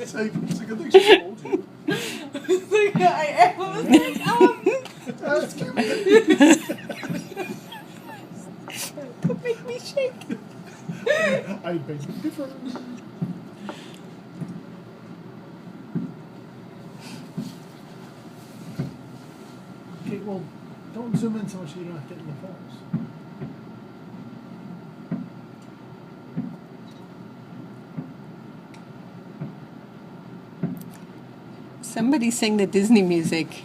It's a good thing she told you. I was like, That's cute. don't make me shake. I beg to differ. Okay, well, don't zoom in so much so you don't have to get in the photos. Somebody sing the Disney music.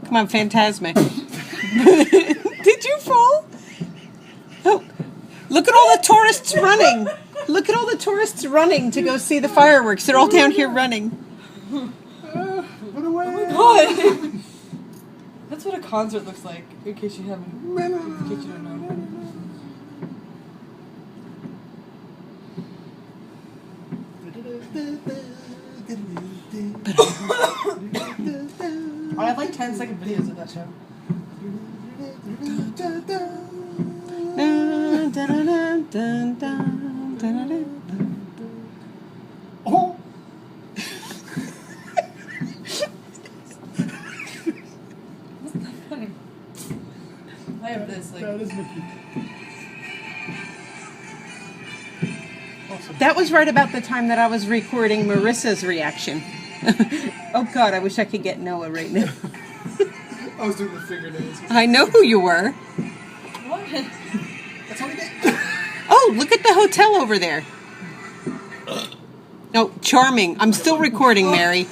Come on, Phantasmic. Did you fall? Oh, look at all the tourists running. Look at all the tourists running to go see the fireworks. They're all down here running. Put away. God. That's what a concert looks like, in case you haven't, in case you don't know. I have like 10-second videos of that show. Dun, dun, dun, dun, dun, dun, dun. Oh! Funny. I have this, like, That is Mickey. Awesome. That was right about the time that I was recording Marissa's reaction. Oh God, I wish I could get Noah right now. I was doing the fingernails. I know who you were. what? That's how we get. Oh, look at the hotel over there. No, charming. I'm still recording, Mary.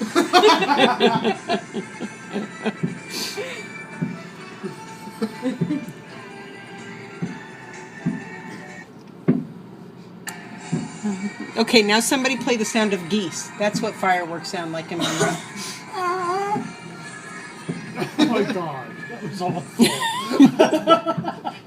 Okay, now somebody play the sound of geese. That's what fireworks sound like in Monroe. Oh my god, that was awful.